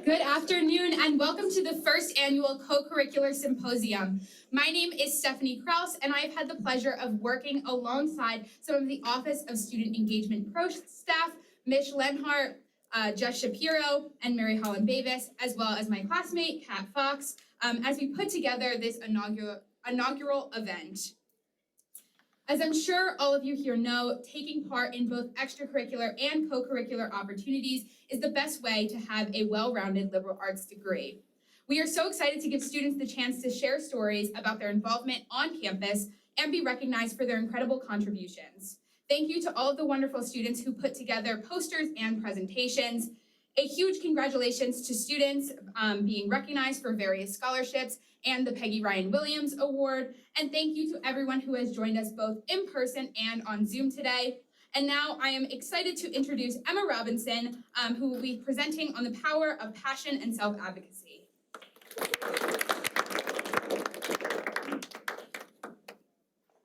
Good afternoon and welcome to the first annual Co-Curricular Symposium. My name is Stephanie Kraus and I've had the pleasure of working alongside some of the Office of Student Engagement Pro staff, Mish Lenhart, Jess Shapiro, and Mary Holland Bavis, as well as my classmate, Kat Fox, as we put together this inaugural event. As I'm sure all of you here know, taking part in both extracurricular and co-curricular opportunities is the best way to have a well-rounded liberal arts degree. We are so excited to give students the chance to share stories about their involvement on campus and be recognized for their incredible contributions. Thank you to all of the wonderful students who put together posters and presentations. A huge congratulations to students being recognized for various scholarships and the Peggy Ryan Williams Award. And thank you to everyone who has joined us both in person and on Zoom today. And now I am excited to introduce Emma Robinson, who will be presenting on the power of passion and self-advocacy.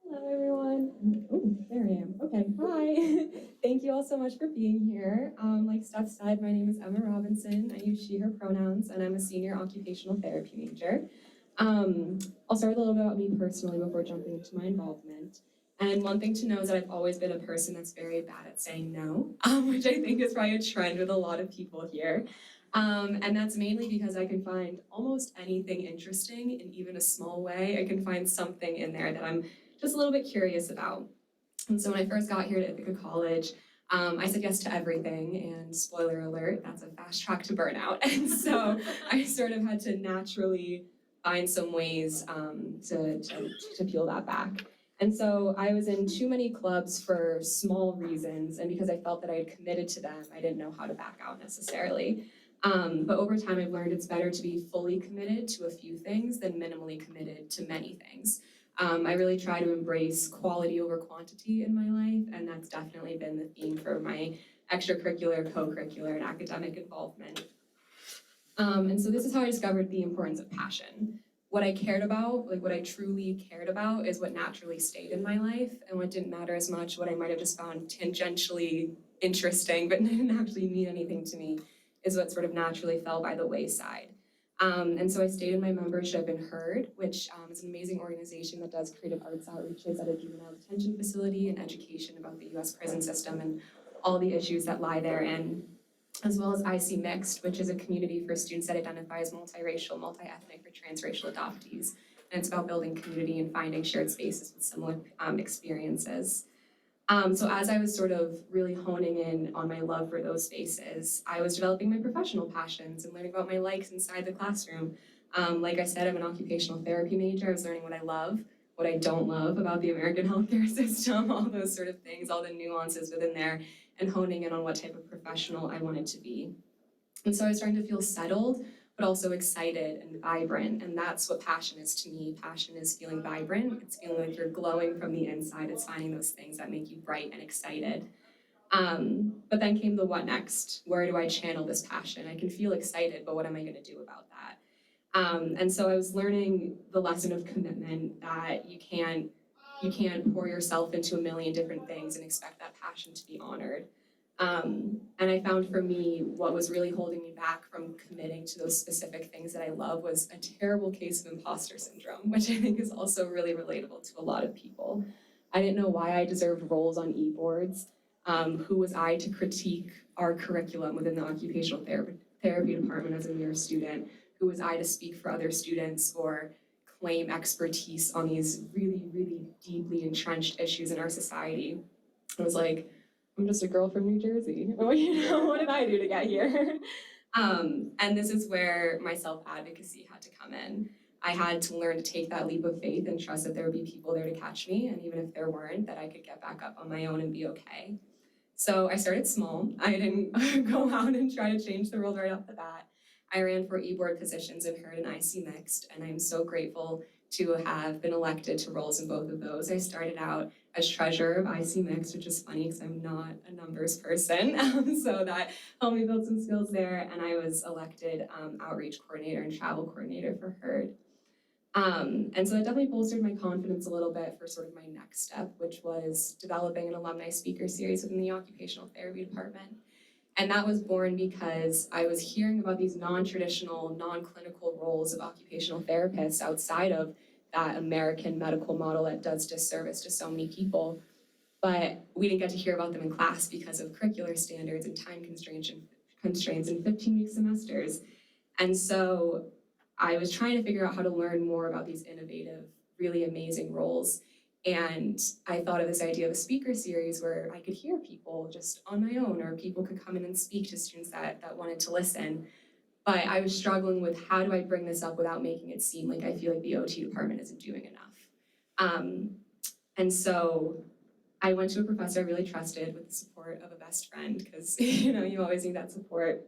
Hello, everyone. Oh, there I am. Okay, hi. Thank you all so much for being here. Like Steph said, my name is Emma Robinson. I use she, her pronouns, and I'm a senior occupational therapy major. I'll start with a little bit about me personally before jumping into my involvement. And one thing to know is that I've always been a person that's very bad at saying no, which I think is probably a trend with a lot of people here. And that's mainly because I can find almost anything interesting in even a small way. I can find something in there that I'm just a little bit curious about. And so when I first got here to Ithaca College, I said yes to everything, and spoiler alert, that's a fast track to burnout. And so I sort of had to naturally find some ways to peel that back. And so I was in too many clubs for small reasons, and because I felt that I had committed to them, I didn't know how to back out necessarily. But over time, I've learned it's better to be fully committed to a few things than minimally committed to many things. I really try to embrace quality over quantity in my life, and that's definitely been the theme for my extracurricular, co-curricular, and academic involvement. And so this is how I discovered the importance of passion. What I cared about, like what I truly cared about, is what naturally stayed in my life, and what didn't matter as much, what I might have just found tangentially interesting but didn't actually mean anything to me, is what sort of naturally fell by the wayside. And so I stayed in my membership in HEARD, which is an amazing organization that does creative arts outreaches at a juvenile detention facility and education about the US prison system and all the issues that lie therein, as well as IC Mixed, which is a community for students that identify as multiracial, multi-ethnic, or transracial adoptees. And it's about building community and finding shared spaces with similar experiences. So as I was sort of really honing in on my love for those spaces, I was developing my professional passions and learning about my likes inside the classroom. Like I said, I'm an occupational therapy major. I was learning what I love, what I don't love about the American healthcare system, all those sort of things, all the nuances within there, and honing in on what type of professional I wanted to be. And so I was starting to feel settled, but also excited and vibrant. And that's what passion is to me. Passion is feeling vibrant. It's feeling like you're glowing from the inside. It's finding those things that make you bright and excited. But then came the what next? Where do I channel this passion? I can feel excited, but what am I going to do about that? And so I was learning the lesson of commitment, that you can't pour yourself into a million different things and expect that passion to be honored. And I found for me, what was really holding me back from committing to those specific things that I love was a terrible case of imposter syndrome, which I think is also really relatable to a lot of people. I didn't know why I deserved roles on e-boards. Who was I to critique our curriculum within the occupational therapy department as a mere student? Who was I to speak for other students or claim expertise on these really, really deeply entrenched issues in our society? I was like, I'm just a girl from New Jersey. What did I do to get here? And this is where my self-advocacy had to come in. I had to learn to take that leap of faith and trust that there would be people there to catch me, and even if there weren't, that I could get back up on my own and be okay. So I started small. I didn't go out and try to change the world right off the bat. I ran for e-board positions in HEARD and IC Mixed, and I'm so grateful to have been elected to roles in both of those. I started out as treasurer of IC Mixed, which is funny because I'm not a numbers person, so that helped me build some skills there, and I was elected outreach coordinator and travel coordinator for HEARD. And so that definitely bolstered my confidence a little bit for sort of my next step, which was developing an alumni speaker series within the occupational therapy department. And that was born because I was hearing about these non-traditional, non-clinical roles of occupational therapists outside of that American medical model that does disservice to so many people. But we didn't get to hear about them in class because of curricular standards and time constraints and 15-week semesters. And so I was trying to figure out how to learn more about these innovative, really amazing roles. And I thought of this idea of a speaker series where I could hear people just on my own, or people could come in and speak to students that wanted to listen. But I was struggling with how do I bring this up without making it seem like I feel like the OT department isn't doing enough. And so I went to a professor I really trusted with the support of a best friend, because you always need that support.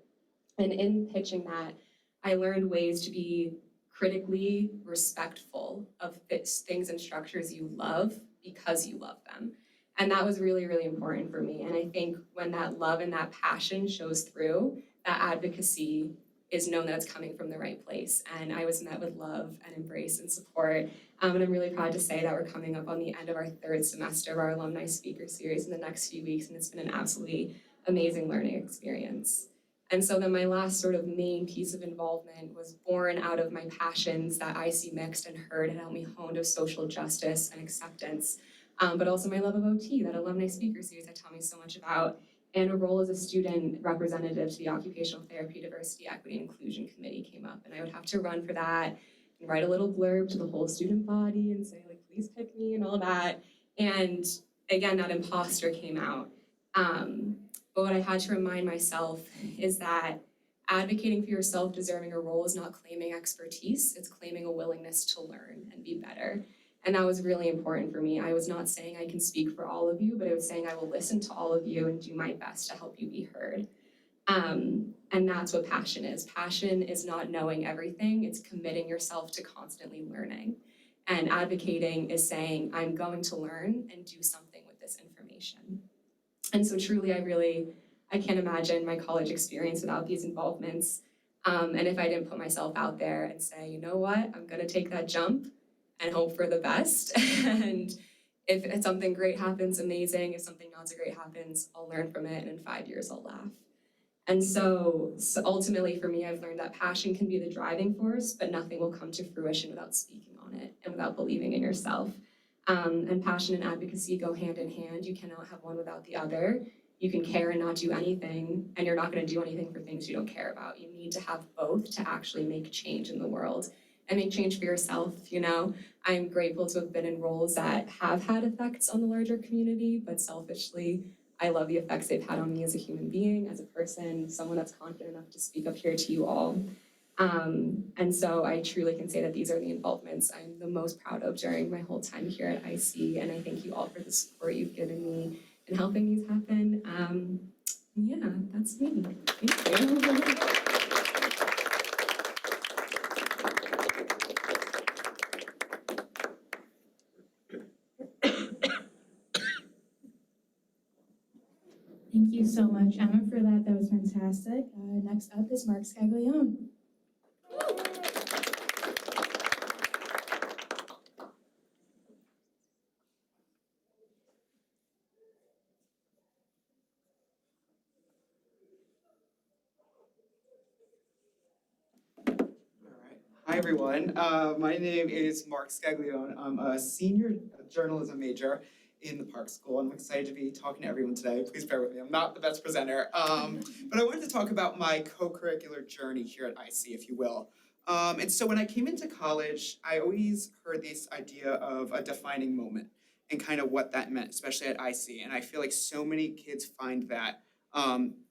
And in pitching that, I learned ways to be critically respectful of things and structures you love because you love them. And that was really, really important for me. And I think when that love and that passion shows through, that advocacy is known that it's coming from the right place. And I was met with love and embrace and support. And I'm really proud to say that we're coming up on the end of our third semester of our alumni speaker series in the next few weeks, and it's been an absolutely amazing learning experience. And so then my last sort of main piece of involvement was born out of my passions that I see mixed and heard and helped me hone to social justice and acceptance, but also my love of OT, that alumni speaker series that taught me so much about, and a role as a student representative to the Occupational Therapy, Diversity, Equity, and Inclusion Committee came up, and I would have to run for that and write a little blurb to the whole student body and say, like, please pick me and all that. And again, that imposter came out. But what I had to remind myself is that advocating for yourself deserving a role is not claiming expertise, it's claiming a willingness to learn and be better. And that was really important for me. I was not saying I can speak for all of you, but I was saying I will listen to all of you and do my best to help you be heard. And that's what passion is. Passion is not knowing everything, it's committing yourself to constantly learning. And advocating is saying, I'm going to learn and do something with this information. And so truly, I can't imagine my college experience without these involvements. And if I didn't put myself out there and say, you know what, I'm gonna take that jump and hope for the best. And if something great happens, amazing. If something not so great happens, I'll learn from it, and in 5 years, I'll laugh. And so ultimately for me, I've learned that passion can be the driving force, but nothing will come to fruition without speaking on it and without believing in yourself. And passion and advocacy go hand in hand. You cannot have one without the other. You can care and not do anything, and you're not going to do anything for things you don't care about. You need to have both to actually make change in the world and make change for yourself. I'm grateful to have been in roles that have had effects on the larger community, but selfishly, I love the effects they've had on me as a human being, as a person, someone that's confident enough to speak up here to you all. And so I truly can say that these are the involvements I'm the most proud of during my whole time here at IC, and I thank you all for the support you've given me in helping these happen. Yeah, that's me. Thank you. Thank you so much, Emma, for that. That was fantastic. Next up is Mark Scaglione. Hi everyone, my name is Mark Scaglione. I'm a senior journalism major in the Park School, and I'm excited to be talking to everyone today. Please bear with me, I'm not the best presenter, but I wanted to talk about my co-curricular journey here at IC, if you will. And so when I came into college, I always heard this idea of a defining moment and kind of what that meant, especially at IC, and I feel like so many kids find that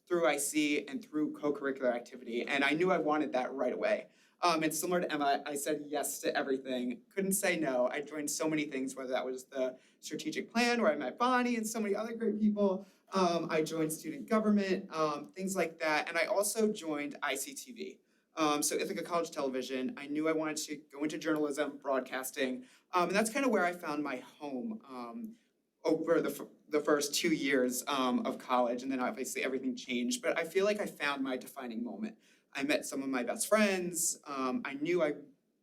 through IC and through co-curricular activity, and I knew I wanted that right away. And similar to Emma, I said yes to everything, couldn't say no. I joined so many things, whether that was the strategic plan where I met Bonnie and so many other great people. I joined student government, things like that. And I also joined ICTV. So Ithaca College Television. I knew I wanted to go into journalism, broadcasting, and that's kind of where I found my home over the first 2 years of college, and then obviously everything changed. But I feel like I found my defining moment. I met some of my best friends. I knew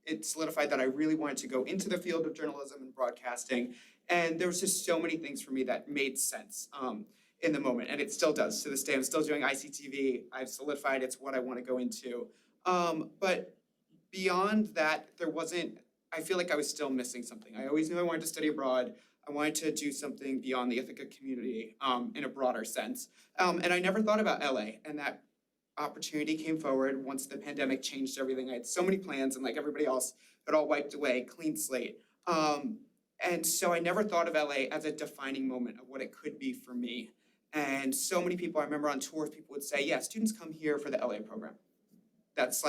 it solidified that I really wanted to go into the field of journalism and broadcasting. And there was just so many things for me that made sense. in the moment, and it still does to this day. I'm still doing ICTV. I've solidified it's what I want to go into. But beyond that, I feel like I was still missing something. I always knew I wanted to study abroad. I wanted to do something beyond the Ithaca community in a broader sense. And I never thought about LA, and that opportunity came forward once the pandemic changed everything. I had so many plans, and like everybody else, it all wiped away, clean slate. And so I never thought of LA as a defining moment of what it could be for me. And so many people, I remember on tours, people would say, yeah, students come here for the LA program. That's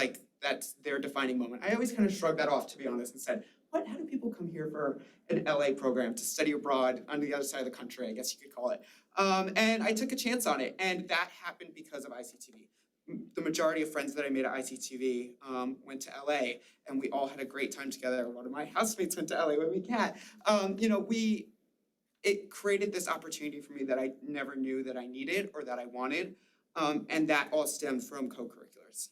their defining moment. I always kind of shrugged that off, to be honest, and said, how do people come here for an LA program to study abroad on the other side of the country, I guess you could call it. And I took a chance on it, and that happened because of ICTV. The majority of friends that I made at ICTV went to LA, and we all had a great time together. One of my housemates went to LA with me, Kat. It created this opportunity for me that I never knew that I needed or that I wanted, and that all stemmed from co-curriculars.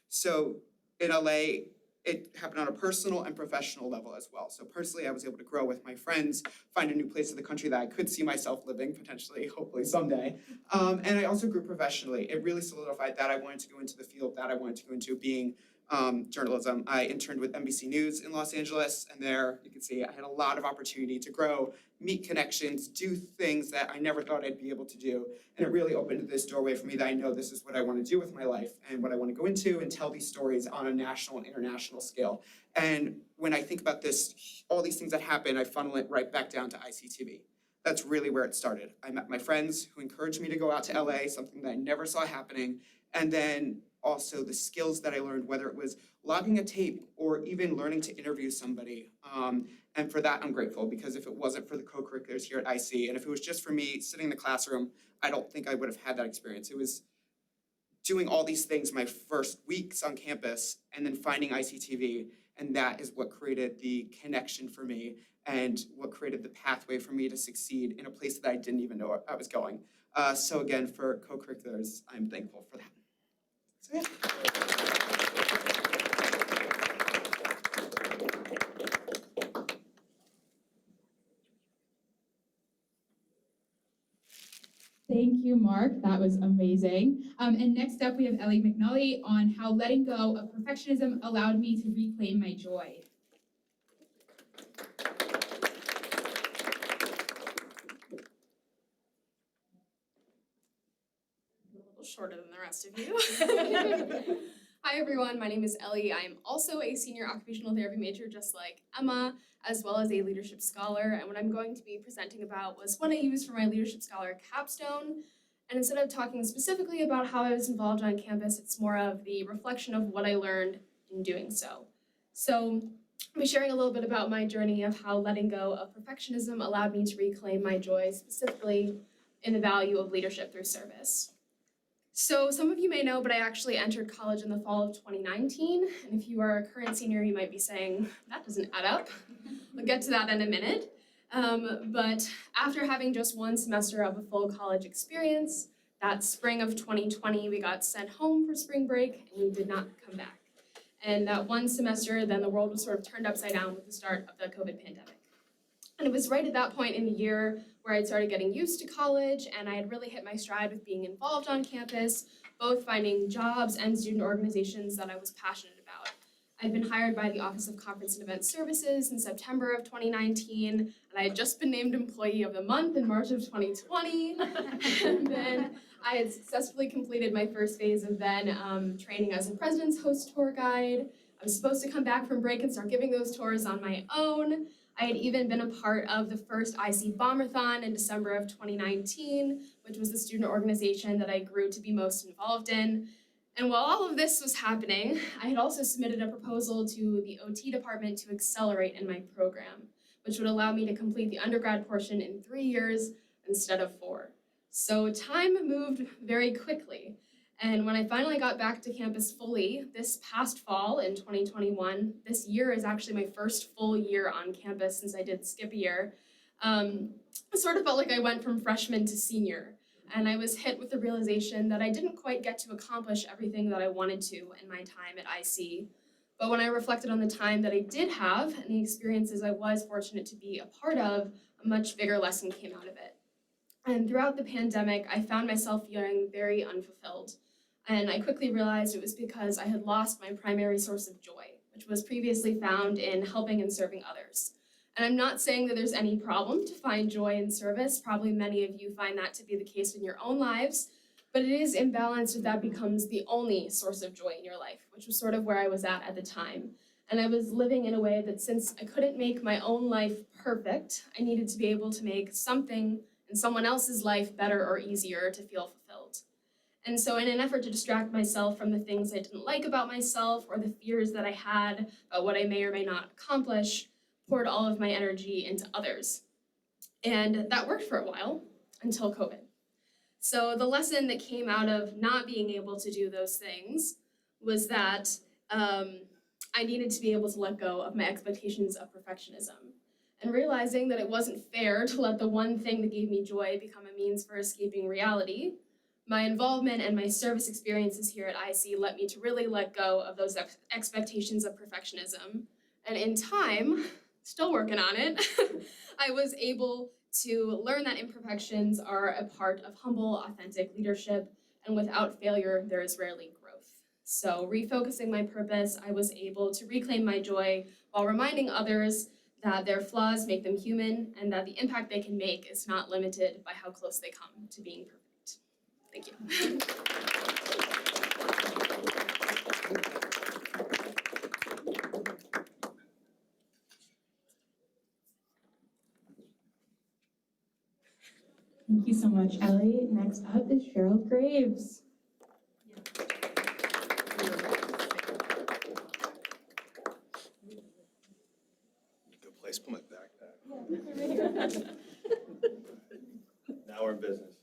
So in LA, it happened on a personal and professional level as well. So personally, I was able to grow with my friends, find a new place in the country that I could see myself living potentially, hopefully someday. And I also grew professionally. It really solidified that I wanted to go into the field that I wanted to go into, being journalism. I interned with NBC News in Los Angeles, and there you can see I had a lot of opportunity to grow, meet connections, do things that I never thought I'd be able to do. And it really opened this doorway for me that I know this is what I want to do with my life and what I want to go into and tell these stories on a national and international scale. And when I think about this, all these things that happen, I funnel it right back down to ICTV. That's really where it started. I met my friends who encouraged me to go out to LA, something that I never saw happening. And then also the skills that I learned, whether it was logging a tape or even learning to interview somebody. And for that, I'm grateful, because if it wasn't for the co-curriculars here at IC, and if it was just for me sitting in the classroom, I don't think I would have had that experience. It was doing all these things my first weeks on campus and then finding ICTV, and that is what created the connection for me and what created the pathway for me to succeed in a place that I didn't even know I was going. So again, for co-curriculars, I'm thankful for that. So yeah. Thank you, Mark. That was amazing. And next up, we have Ellie McNulty on how letting go of perfectionism allowed me to reclaim my joy. A little shorter than the rest of you. Hi everyone, my name is Ellie. I am also a senior occupational therapy major, just like Emma, as well as a leadership scholar. And what I'm going to be presenting about was what I used for my leadership scholar capstone. And instead of talking specifically about how I was involved on campus, it's more of the reflection of what I learned in doing so. So I'll be sharing a little bit about my journey of how letting go of perfectionism allowed me to reclaim my joy, specifically in the value of leadership through service. So some of you may know, but I actually entered college in the fall of 2019. And if you are a current senior, you might be saying, that doesn't add up. We'll get to that in a minute. But after having just one semester of a full college experience, that spring of 2020, we got sent home for spring break and we did not come back. And that one semester, then the world was sort of turned upside down with the start of the COVID pandemic. And it was right at that point in the year where I'd started getting used to college and I had really hit my stride with being involved on campus, both finding jobs and student organizations that I was passionate about. I'd been hired by the Office of Conference and Event Services in September of 2019, and I had just been named Employee of the Month in March of 2020. And then I had successfully completed my first phase of then training as a President's Host tour guide. I was supposed to come back from break and start giving those tours on my own. I had even been a part of the first IC Bomberthon in December of 2019, which was the student organization that I grew to be most involved in. And while all of this was happening, I had also submitted a proposal to the OT department to accelerate in my program, which would allow me to complete the undergrad portion in 3 years instead of 4. So time moved very quickly. And when I finally got back to campus fully this past fall in 2021, this year is actually my first full year on campus since I did skip a year. It sort of felt like I went from freshman to senior. And I was hit with the realization that I didn't quite get to accomplish everything that I wanted to in my time at IC. But when I reflected on the time that I did have and the experiences I was fortunate to be a part of, a much bigger lesson came out of it. And throughout the pandemic, I found myself feeling very unfulfilled. And I quickly realized it was because I had lost my primary source of joy, which was previously found in helping and serving others. And I'm not saying that there's any problem to find joy in service. Probably many of you find that to be the case in your own lives, but it is imbalanced if that becomes the only source of joy in your life, which was sort of where I was at the time. And I was living in a way that since I couldn't make my own life perfect, I needed to be able to make something in someone else's life better or easier to feel fulfilled. And so in an effort to distract myself from the things I didn't like about myself or the fears that I had about what I may or may not accomplish, poured all of my energy into others. And that worked for a while until COVID. So the lesson that came out of not being able to do those things was that I needed to be able to let go of my expectations of perfectionism. And realizing that it wasn't fair to let the one thing that gave me joy become a means for escaping reality, my involvement and my service experiences here at IC let me to really let go of those expectations of perfectionism. And in time, still working on it, I was able to learn that imperfections are a part of humble, authentic leadership, and without failure, there is rarely growth. So refocusing my purpose, I was able to reclaim my joy while reminding others that their flaws make them human and that the impact they can make is not limited by how close they come to being perfect. Thank you. Thank you so much, Ellie. Next up is Sheryl Graves. Good place to put my backpack. Now we're in business.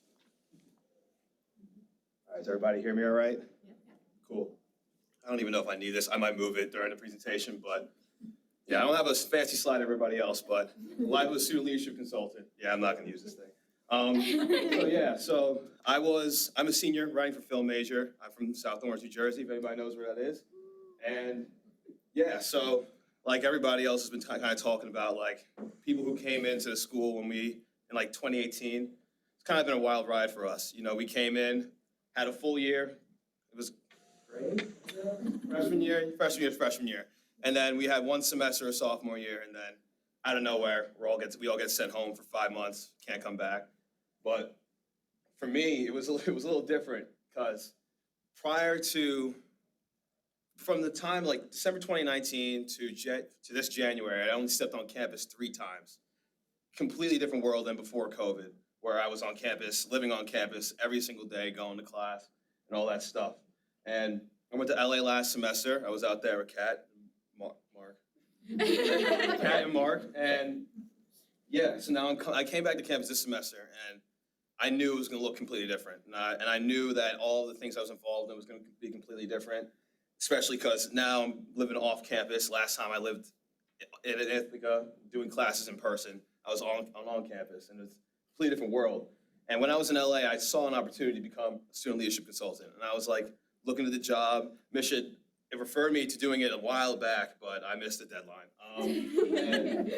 All right, does everybody hear me all right? Cool. I don't even know if I need this. I might move it during the presentation, but yeah, I don't have a fancy slide everybody else, but live with a student leadership consultant. Yeah, I'm not gonna use this thing. So I'm a senior writing for film major. I'm from South Orange, New Jersey, if anybody knows where that is. And yeah, so like everybody else has been kind of talking about, like people who came into the school in like 2018, it's kind of been a wild ride for us. You know, we came in, had a full year. It was great. Freshman year. And then we had one semester of sophomore year, and then out of nowhere, we all get sent home for 5 months, can't come back. But for me, it was a little different because from the time like December 2019 to this January, I only stepped on campus 3 times. Completely different world than before COVID, where I was on campus, living on campus every single day, going to class and all that stuff. And I went to LA last semester. I was out there with Kat and Mark. Kat and Mark, and yeah, so now I came back to campus this semester, and I knew it was going to look completely different. And I knew that all the things I was involved in was going to be completely different, especially because now I'm living off campus. Last time I lived in Ithaca doing classes in person, I was on campus, and it's a completely different world. And when I was in LA, I saw an opportunity to become a student leadership consultant, and I was like looking at the job. It referred me to doing it a while back, but I missed the deadline. And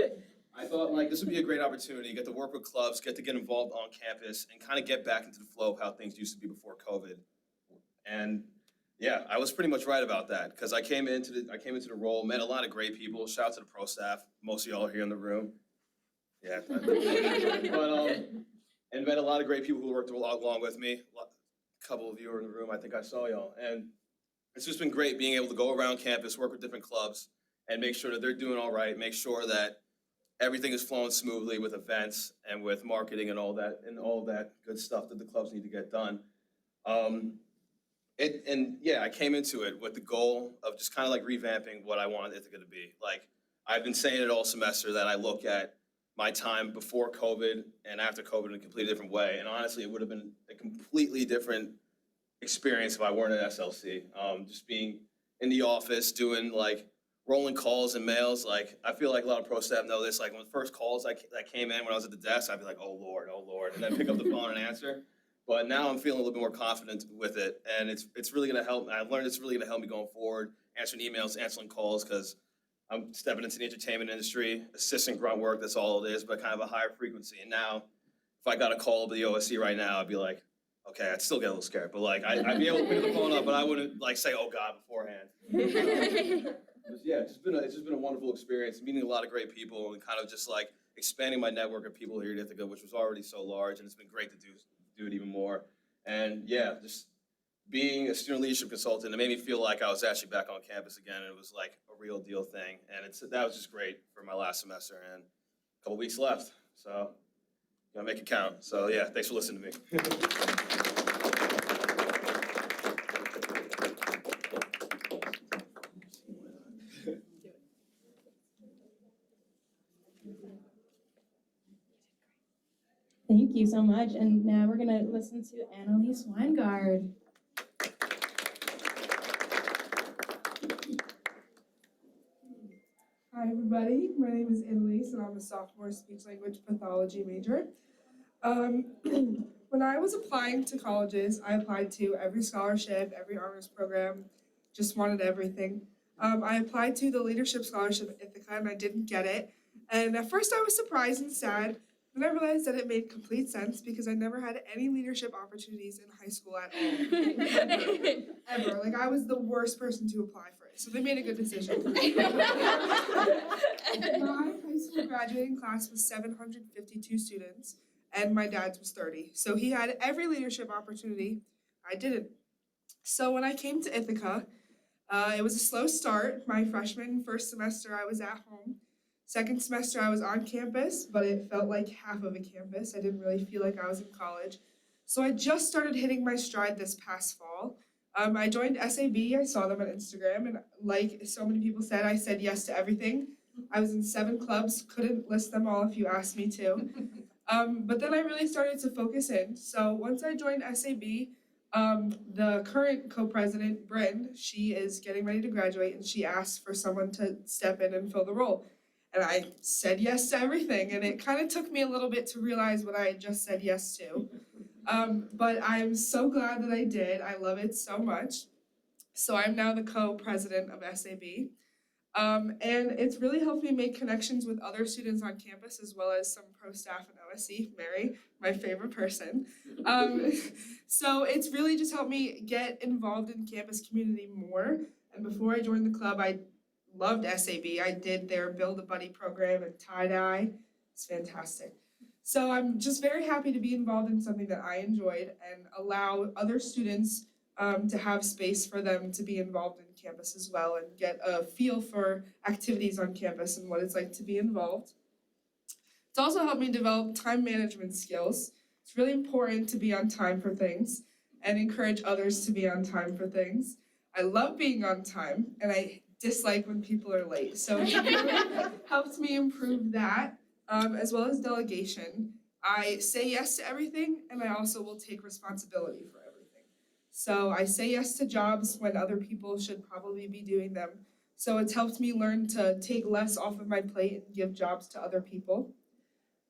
I thought like this would be a great opportunity, get to work with clubs, get involved on campus, and kind of get back into the flow of how things used to be before COVID. And yeah, I was pretty much right about that because I came into the role, met a lot of great people. Shout out to the pro staff. Most of y'all are here in the room. Yeah, and met a lot of great people who worked along with me. A couple of you are in the room. I think I saw y'all, and it's just been great being able to go around campus, work with different clubs, and make sure that they're doing all right. Make sure that everything is flowing smoothly with events and with marketing and all that good stuff that the clubs need to get done. I came into it with the goal of just kind of like revamping what I wanted Ithaca to be. Like I've been saying it all semester that I look at my time before COVID and after COVID in a completely different way. And honestly, it would have been a completely different experience if I weren't at SLC. Just being in the office, doing like rolling calls and mails. Like I feel like a lot of pro staff know this. Like when the first calls that came in when I was at the desk, I'd be like, oh Lord, and then pick up the phone and answer. But now I'm feeling a little bit more confident with it, and it's really gonna help. I've learned it's really gonna help me going forward, answering emails, answering calls, because I'm stepping into the entertainment industry, assistant grunt work. That's all it is, but kind of a higher frequency. And now if I got a call to the OSC right now, I'd be like, okay, I'd still get a little scared, but like I'd be able to pick the phone up, but I wouldn't like say, oh God, beforehand. Yeah, it's just been a wonderful experience, meeting a lot of great people and kind of just like expanding my network of people here at Ithaca, which was already so large, and it's been great to do it even more. And yeah, just being a student leadership consultant, it made me feel like I was actually back on campus again, and it was like a real deal thing. And that was just great for my last semester, and a couple weeks left, so gotta make it count. So yeah, thanks for listening to me. Thank you so much. And now we're gonna listen to Annelise Weingard. Hi, everybody. My name is Annelise, and I'm a sophomore speech-language pathology major. When I was applying to colleges, I applied to every scholarship, every honors program, just wanted everything. I applied to the leadership scholarship at Ithaca, and I didn't get it. And at first I was surprised and sad, then I realized that it made complete sense because I never had any leadership opportunities in high school at all. Ever. Like, I was the worst person to apply for it, so they made a good decision. My high school graduating class was 752 students, and my dad's was 30. So he had every leadership opportunity. I didn't. So when I came to Ithaca, it was a slow start. My first semester, I was at home. Second semester, I was on campus, but it felt like half of a campus. I didn't really feel like I was in college. So I just started hitting my stride this past fall. I joined SAB. I saw them on Instagram, and like so many people said, I said yes to everything. I was in 7 clubs, couldn't list them all if you asked me to. But then I really started to focus in. So once I joined SAB, the current co-president, Bryn, she is getting ready to graduate, and she asked for someone to step in and fill the role. And I said yes to everything, and it kind of took me a little bit to realize what I had just said yes to. But I'm so glad that I did. I love it so much. So I'm now the co-president of SAB. And it's really helped me make connections with other students on campus as well as some pro staff at OSC, Mary, my favorite person. So it's really just helped me get involved in campus community more. And before I joined the club, I loved SAB. I did their Build a Buddy program and tie-dye. It's fantastic. So I'm just very happy to be involved in something that I enjoyed and allow other students to have space for them to be involved in campus as well and get a feel for activities on campus and what it's like to be involved. It's also helped me develop time management skills. It's really important to be on time for things and encourage others to be on time for things. I love being on time, and I dislike when people are late. So it really helped me improve that, as well as delegation. I say yes to everything, and I also will take responsibility for everything. So I say yes to jobs when other people should probably be doing them. So it's helped me learn to take less off of my plate and give jobs to other people.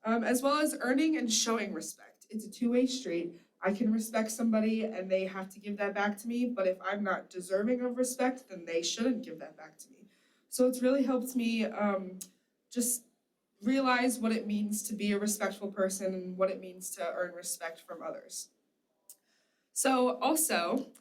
As well as earning and showing respect. It's a two-way street. I can respect somebody and they have to give that back to me, but if I'm not deserving of respect, then they shouldn't give that back to me. So it's really helped me just realize what it means to be a respectful person and what it means to earn respect from others. So also,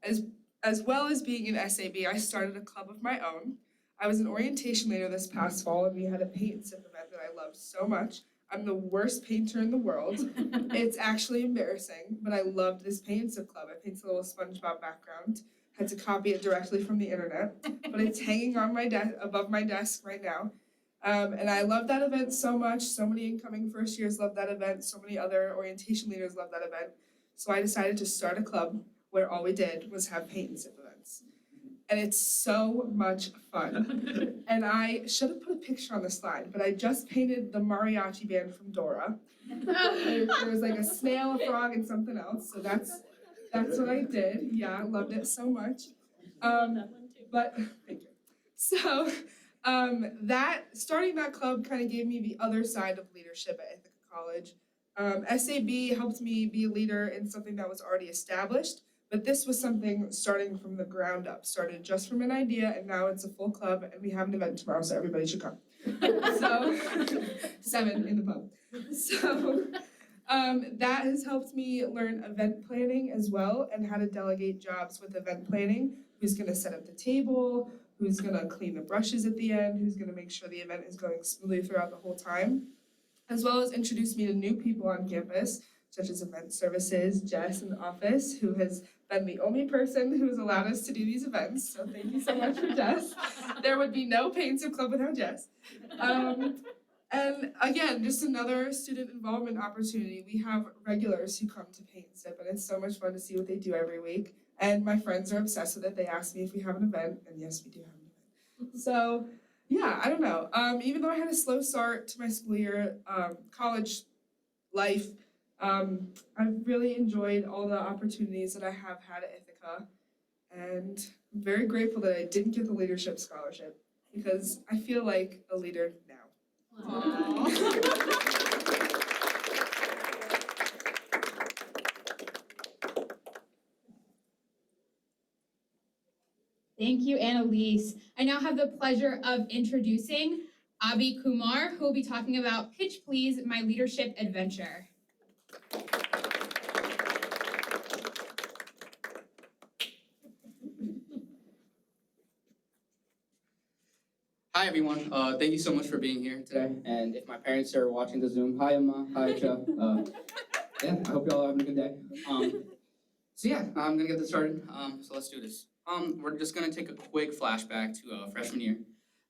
as well as being in SAB, I started a club of my own. I was an orientation leader this past fall, and we had a paint and sip event that I loved so much. I'm the worst painter in the world. It's actually embarrassing, but I loved this paint and sip club. I painted a little SpongeBob background. Had to copy it directly from the internet, but it's hanging on my above my desk right now. And I love that event so much. So many incoming first years love that event. So many other orientation leaders love that event. So I decided to start a club where all we did was have paint and sip events. And it's so much fun. And I should have put a picture on the slide, but I just painted the mariachi band from Dora. There was like a snail, a frog, and something else. So that's what I did. Yeah, I loved it so much. But thank you. So starting that club kind of gave me the other side of leadership at Ithaca College. SAB helped me be a leader in something that was already established. But this was something starting from the ground up, started just from an idea, and now it's a full club, and we have an event tomorrow, so everybody should come. So, 7 in the pub. So, That has helped me learn event planning as well and how to delegate jobs with event planning. Who's gonna set up the table, who's gonna clean the brushes at the end, who's gonna make sure the event is going smoothly throughout the whole time, as well as introduce me to new people on campus, such as event services, Jess in the office, who has been the only person who has allowed us to do these events. So thank you so much for Jess. There would be no Paints Club without Jess. And again, just another student involvement opportunity. We have regulars who come to Paint Sip, and it's so much fun to see what they do every week. And my friends are obsessed with it. They ask me if we have an event, and yes, we do have an event. So yeah, I don't know. Even though I had a slow start to my school year, college life, I've really enjoyed all the opportunities that I have had at Ithaca, and I'm very grateful that I didn't get the leadership scholarship because I feel like a leader now. Thank you, Annelise. I now have the pleasure of introducing Abhi Kumar, who will be talking about Pitch Please, My Leadership Adventure. Hi everyone, thank you so much for being here today. And if my parents are watching the Zoom, hi Emma, hi Joe. Yeah, I hope y'all are having a good day. So yeah, I'm gonna get this started. So let's do this. We're just gonna take a quick flashback to freshman year.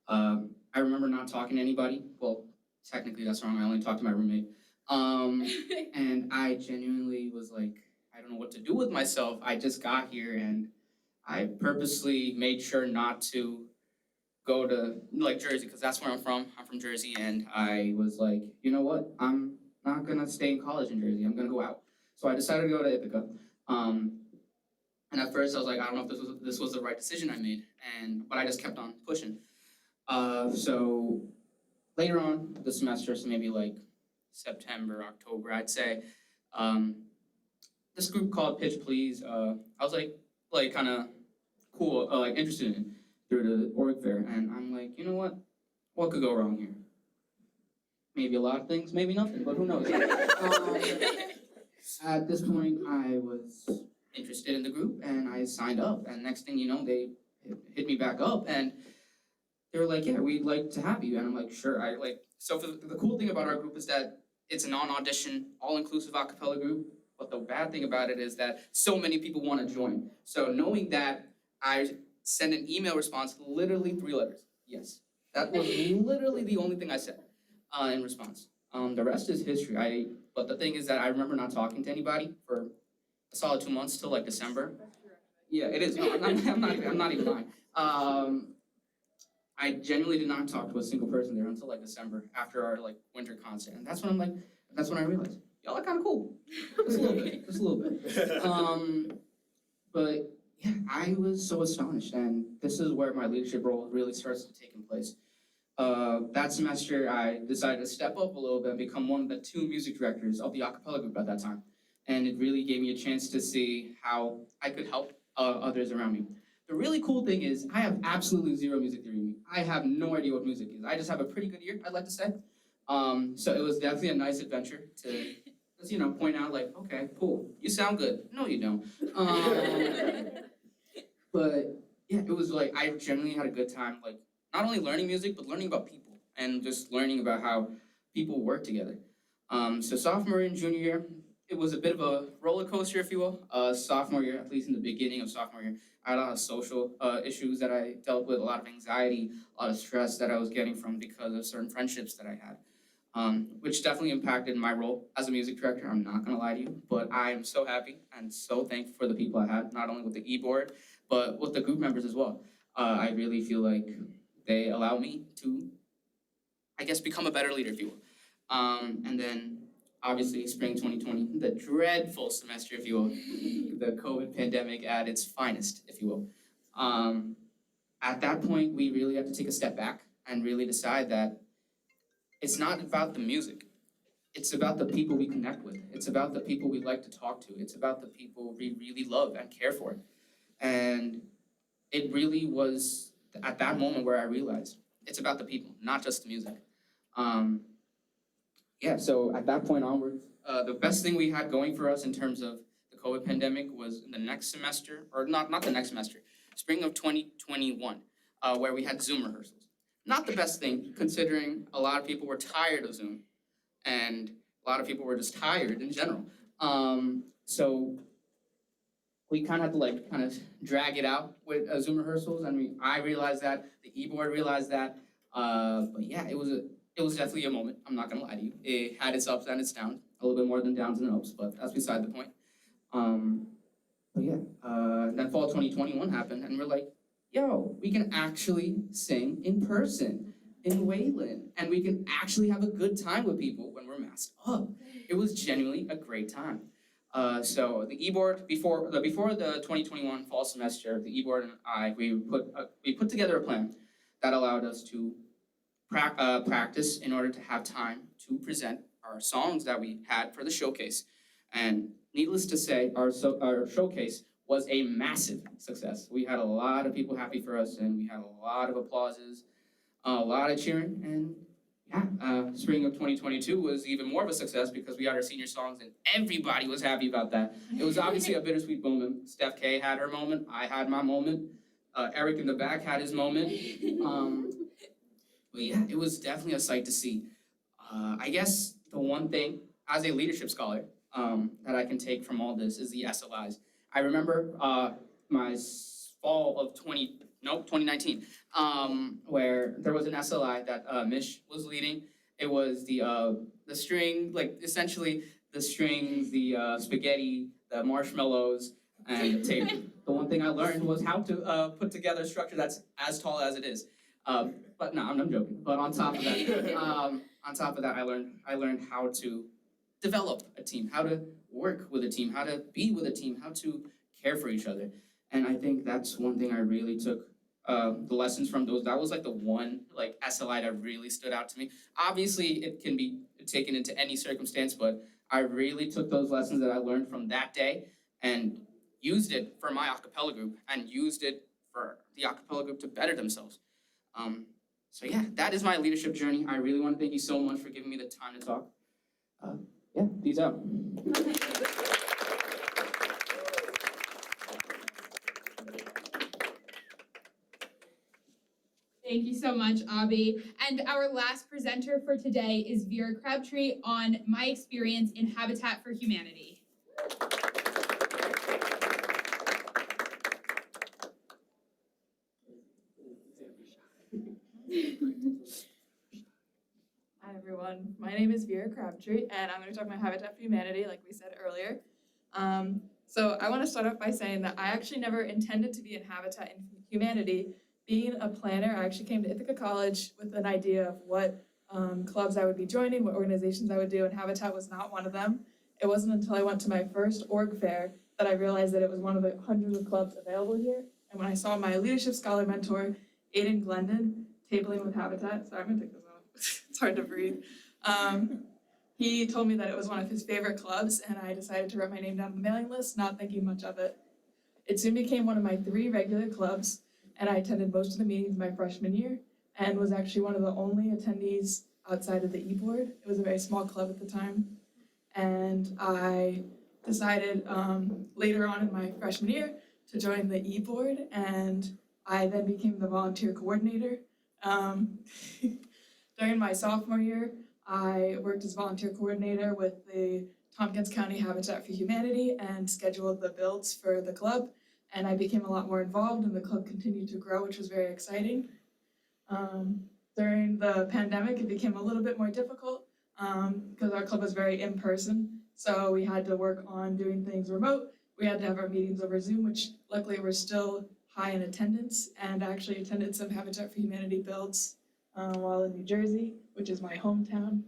I remember not talking to anybody. Well, technically that's wrong. I only talked to my roommate. And I genuinely was like, I don't know what to do with myself. I just got here and I purposely made sure not to go to like Jersey because that's where I'm from. I'm from Jersey, and I was like, you know what? I'm not gonna stay in college in Jersey. I'm gonna go out. So I decided to go to Ithaca. And at first I was like, I don't know if this was the right decision I made, but I just kept on pushing. So later on the semester, so maybe like September, October, I'd say, this group called Pitch Please. I was like kind of cool, like interested in it through the org fair, and I'm like, you know what could go wrong here? Maybe a lot of things, maybe nothing, but who knows? At this point, I was interested in the group, and I signed up, and next thing you know, they hit me back up, and they were like, yeah, we'd like to have you, and I'm like, sure. So the cool thing about our group is that it's a non-audition, all-inclusive a cappella group, but the bad thing about it is that so many people want to join. So knowing that, I sent an email response, literally 3 letters. Yes, that was literally the only thing I said in response. The rest is history. But the thing is that I remember not talking to anybody for a solid 2 months till like December. Yeah, it is. No, I'm not even lying. I genuinely did not talk to a single person there until like December after our like winter concert, and that's when I realized y'all are kind of cool. Just a little bit. But yeah, I was so astonished, and this is where my leadership role really starts to take in place. That semester, I decided to step up a little bit and become one of the 2 music directors of the a cappella group at that time. And it really gave me a chance to see how I could help others around me. The really cool thing is I have absolutely zero music theory in me. I have no idea what music is. I just have a pretty good ear, I'd like to say. So it was definitely a nice adventure to just, point out like, okay, cool, you sound good. No, you don't. But yeah, it was like, I genuinely had a good time, like, not only learning music, but learning about people and just learning about how people work together. So sophomore and junior year, it was a bit of a roller coaster, if you will. Sophomore year, at least in the beginning of sophomore year, I had a lot of social issues that I dealt with, a lot of anxiety, a lot of stress that I was getting from because of certain friendships that I had, which definitely impacted my role as a music director. I'm not gonna lie to you, but I am so happy and so thankful for the people I had, not only with the e-board, but with the group members as well. I really feel like they allow me to, I guess, become a better leader, if you will. And then, obviously, spring 2020, the dreadful semester, if you will, the COVID pandemic at its finest, if you will. At that point, we really had to take a step back and really decide that it's not about the music. It's about the people we connect with. It's about the people we like to talk to. It's about the people we really love and care for. And it really was at that moment where I realized it's about the people, not just the music. So at that point onwards, the best thing we had going for us in terms of the COVID pandemic was in the next semester, or not the next semester, spring of 2021, where we had Zoom rehearsals. Not the best thing, considering a lot of people were tired of Zoom, and a lot of people were just tired in general. So we kind of had to kind of drag it out with Zoom rehearsals, and I realized that, the e-board realized that, but yeah, it was definitely a moment. I'm not gonna lie to you. It had its ups and its downs, a little bit more than downs and ups, but that's beside the point. But yeah, then fall 2021 happened, and we're like, yo, we can actually sing in person in Wayland, and we can actually have a good time with people when we're masked up. It was genuinely a great time. So the e-board, before the 2021 fall semester, the e-board and I, we put together a plan that allowed us to practice in order to have time to present our songs that we had for the showcase. And needless to say, our showcase was a massive success. We had a lot of people happy for us, and we had a lot of applauses, a lot of cheering, and yeah, spring of 2022 was even more of a success because we had our senior songs and everybody was happy about that. It was obviously a bittersweet moment. Steph K had her moment, I had my moment, Eric in the back had his moment. But yeah, it was definitely a sight to see. I guess the one thing, as a leadership scholar, that I can take from all this is the SLIs. I remember my fall of 2019, where there was an SLI that Mish was leading. It was the string, like essentially the strings, the spaghetti, the marshmallows, and the tape. The one thing I learned was how to put together a structure that's as tall as it is. But no, I'm joking. But on top of that, I learned how to develop a team, how to work with a team, how to be with a team, how to care for each other. And I think that's one thing I really took the lessons from those. That was like the one SLI that really stood out to me. Obviously, it can be taken into any circumstance, but I really took those lessons that I learned from that day and used it for my a cappella group and used it for the a cappella group to better themselves. So yeah, that is my leadership journey. I really want to thank you so much for giving me the time to talk. Yeah, peace out. Thank you so much, Abby. And our last presenter for today is Vera Crabtree on my experience in Habitat for Humanity. Hi everyone, my name is Vera Crabtree and I'm going to talk about Habitat for Humanity like we said earlier. So I want to start off by saying that I actually never intended to be in Habitat in Humanity. Being a planner, I actually came to Ithaca College with an idea of what clubs I would be joining, what organizations I would do, and Habitat was not one of them. It wasn't until I went to my first org fair that I realized that it was one of the hundreds of clubs available here. And when I saw my leadership scholar mentor, Aiden Glendon, tabling with Habitat, sorry, I'm gonna take this off, it's hard to breathe. He told me that it was one of his favorite clubs, and I decided to write my name down on the mailing list, not thinking much of it. It soon became one of my 3 regular clubs, and I attended most of the meetings my freshman year, and was actually one of the only attendees outside of the e-board. It was a very small club at the time, and I decided later on in my freshman year to join the e-board, and I then became the volunteer coordinator. During my sophomore year, I worked as volunteer coordinator with the Tompkins County Habitat for Humanity and scheduled the builds for the club, and I became a lot more involved and the club continued to grow, which was very exciting. During the pandemic, it became a little bit more difficult because our club was very in-person, so we had to work on doing things remote. We had to have our meetings over Zoom, which luckily were still high in attendance, and I actually attended some Habitat for Humanity builds while in New Jersey, which is my hometown.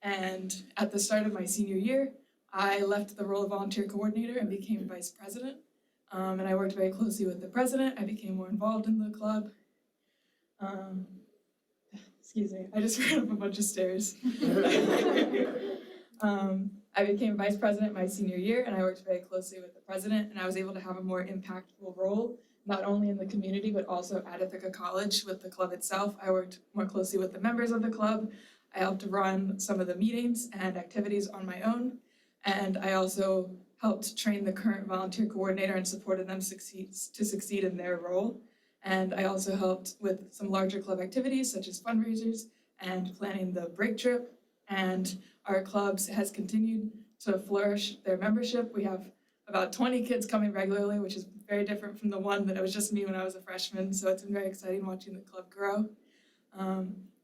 And at the start of my senior year, I left the role of volunteer coordinator and became vice president. And I worked very closely with the president. I became more involved in the club. Excuse me, I just ran up a bunch of stairs. I became vice president my senior year, and I worked very closely with the president, and I was able to have a more impactful role, not only in the community, but also at Ithaca College with the club itself. I worked more closely with the members of the club. I helped run some of the meetings and activities on my own, and I also helped train the current volunteer coordinator and supported them succeed in their role. And I also helped with some larger club activities such as fundraisers and planning the break trip. And our clubs has continued to flourish their membership. We have about 20 kids coming regularly, which is very different from the one that it was just me when I was a freshman. So it's been very exciting watching the club grow.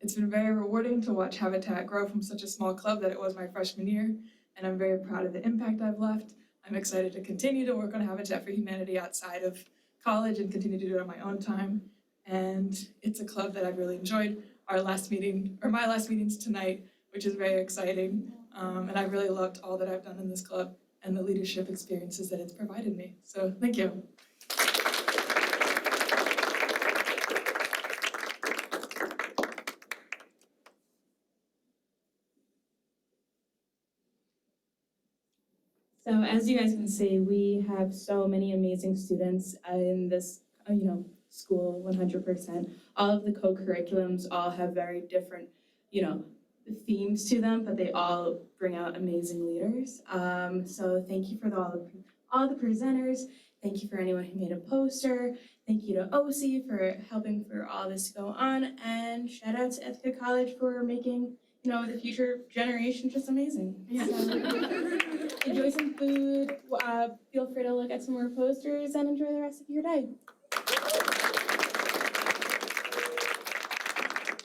It's been very rewarding to watch Habitat grow from such a small club that it was my freshman year. And I'm very proud of the impact I've left. I'm excited to continue to work on Habitat for Humanity outside of college and continue to do it on my own time. And it's a club that I've really enjoyed. My last meetings tonight, which is very exciting. And I've really loved all that I've done in this club and the leadership experiences that it's provided me. So thank you. So as you guys can see, we have so many amazing students in this, school 100%. All of the co-curriculums all have very different, themes to them, but they all bring out amazing leaders. So thank you for all the presenters. Thank you for anyone who made a poster. Thank you to OC for helping for all this to go on. And shout out to Ithaca College for making, the future generation just amazing. Yeah. So, enjoy some food. Feel free to look at some more posters and enjoy the rest of your day.